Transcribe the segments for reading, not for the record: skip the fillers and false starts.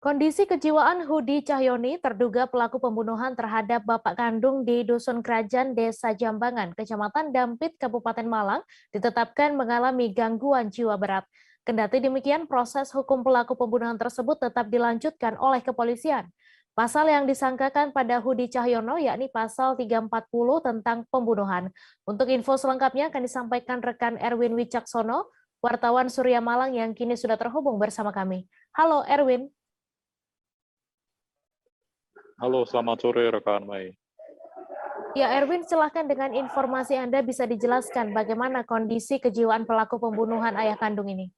Kondisi kejiwaan Hudi Cahyoni, terduga pelaku pembunuhan terhadap bapak kandung di Dusun Kerajaan Desa Jambangan, Kecamatan Dampit, Kabupaten Malang, ditetapkan mengalami gangguan jiwa berat. Kendati demikian, proses hukum pelaku pembunuhan tersebut tetap dilanjutkan oleh kepolisian. Pasal yang disangkakan pada Hudi Cahyono yakni pasal 340 tentang pembunuhan. Untuk info selengkapnya akan disampaikan rekan Erwin Wicaksono, wartawan Surya Malang yang kini sudah terhubung bersama kami. Halo Erwin. Halo, selamat sore rekan Mai. Ya Erwin, silahkan dengan informasi Anda bisa dijelaskan bagaimana kondisi kejiwaan pelaku pembunuhan ayah kandung ini.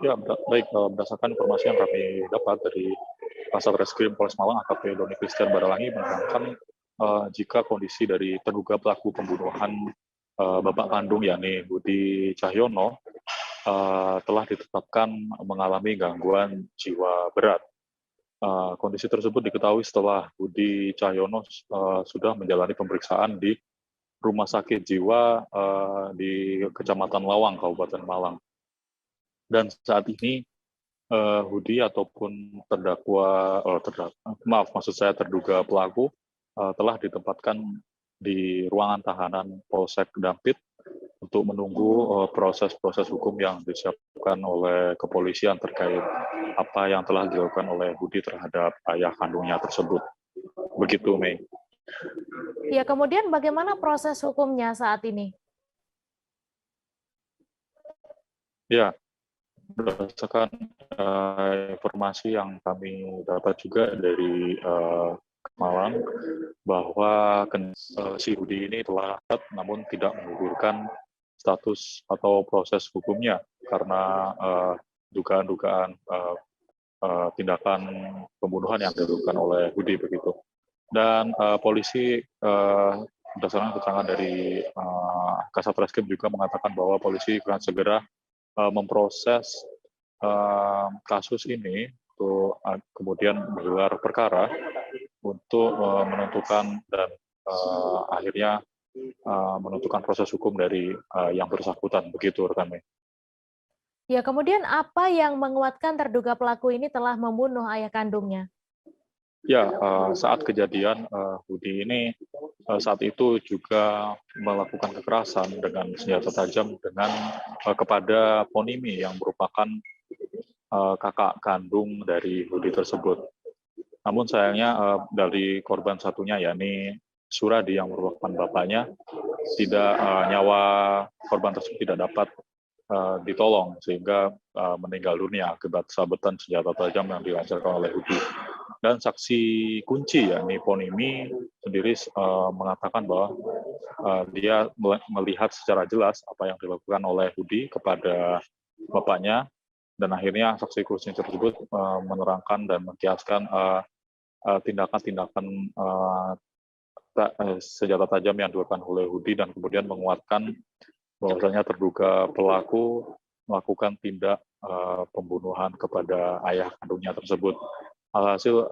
Ya, baik, berdasarkan informasi yang kami dapat dari Kasat Reskrim Polres Malang AKP Doni Christian Baralangi menerangkan jika kondisi dari terduga pelaku pembunuhan bapak kandung yakni Hudi Cahyono telah ditetapkan mengalami gangguan jiwa berat. Kondisi tersebut diketahui setelah Hudi Cahyono sudah menjalani pemeriksaan di Rumah Sakit Jiwa di Kecamatan Lawang, Kabupaten Malang. Dan saat ini Hudi ataupun terduga pelaku telah ditempatkan di ruangan tahanan Polsek Dampit untuk menunggu proses-proses hukum yang disiapkan oleh kepolisian terkait apa yang telah dilakukan oleh Hudi terhadap ayah kandungnya tersebut. Begitu, Mei. Ya, kemudian bagaimana proses hukumnya saat ini? Ya, berdasarkan informasi yang kami dapat juga dari Malang, bahwa si Hudi ini telah namun tidak menggugurkan status atau proses hukumnya karena dugaan-dugaan tindakan pembunuhan yang dilakukan oleh Hudi begitu. Dan polisi berdasarkan keterangan dari Kasat Reskrim juga mengatakan bahwa polisi akan segera memproses kasus ini untuk kemudian menggelar perkara untuk menentukan dan akhirnya menentukan proses hukum dari yang bersangkutan, begitu rekan Mei. Ya, kemudian apa yang menguatkan terduga pelaku ini telah membunuh ayah kandungnya? Ya, saat kejadian Hudi ini saat itu juga melakukan kekerasan dengan senjata tajam kepada Ponimi yang merupakan kakak kandung dari Hudi tersebut. Namun sayangnya dari korban satunya yakni Suradi yang merupakan bapaknya, nyawa korban tersebut tidak dapat ditolong sehingga meninggal dunia akibat sabetan senjata tajam yang dilancarkan oleh Hudi. Dan saksi kunci yakni Ponimi sendiri mengatakan bahwa dia melihat secara jelas apa yang dilakukan oleh Hudi kepada bapaknya, dan akhirnya saksi kunci tersebut menerangkan dan mengkiaskan tindakan-tindakan senjata tajam yang dilakukan oleh Hudi dan kemudian menguatkan bahwasanya terduga pelaku melakukan tindak pembunuhan kepada ayah kandungnya tersebut. Alhasil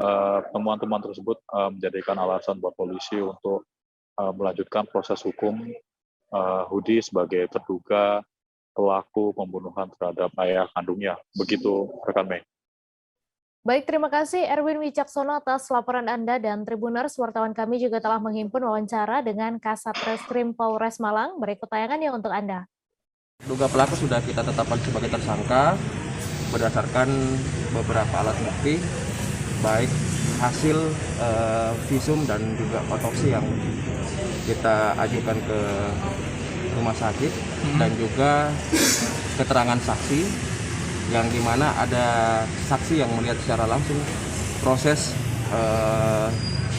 temuan-temuan tersebut menjadikan alasan buat polisi untuk melanjutkan proses hukum Hudi sebagai terduga pelaku pembunuhan terhadap ayah kandungnya. Begitu rekan Mei. Baik, terima kasih Erwin Wicaksono atas laporan Anda, dan Tribuners, wartawan kami juga telah menghimpun wawancara dengan Kasat Reskrim Polres Malang. Berikut tayangannya untuk Anda. Duga pelaku sudah kita tetapkan sebagai tersangka berdasarkan beberapa alat bukti, baik hasil visum dan juga otopsi yang kita ajukan ke rumah sakit, dan juga keterangan saksi yang dimana ada saksi yang melihat secara langsung proses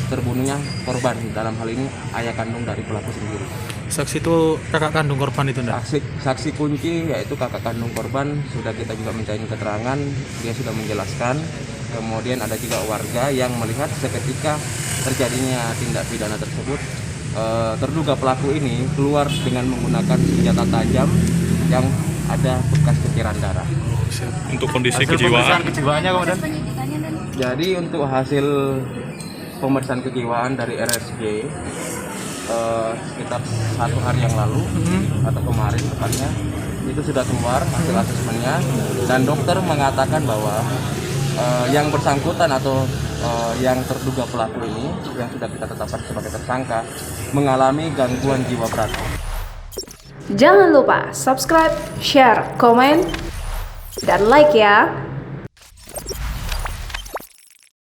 terbunuhnya korban, dalam hal ini ayah kandung dari pelaku sendiri. Saksi itu kakak kandung korban itu enggak? Saksi kunci yaitu kakak kandung korban sudah kita juga mintain keterangan, dia sudah menjelaskan. Kemudian ada juga warga yang melihat seketika terjadinya tindak pidana tersebut, terduga pelaku ini keluar dengan menggunakan senjata tajam yang ada bekas ceceran darah. Untuk kondisi kejiwaannya kemudian? Jadi untuk hasil pemeriksaan kejiwaan dari RSJ sekitar 1 hari yang lalu atau kemarin tepatnya, itu sudah keluar hasil asesmennya, dan dokter mengatakan bahwa yang bersangkutan atau yang terduga pelaku ini yang sudah kita tetapkan sebagai tersangka mengalami gangguan jiwa berat. Jangan lupa subscribe, share, komen, dan like ya.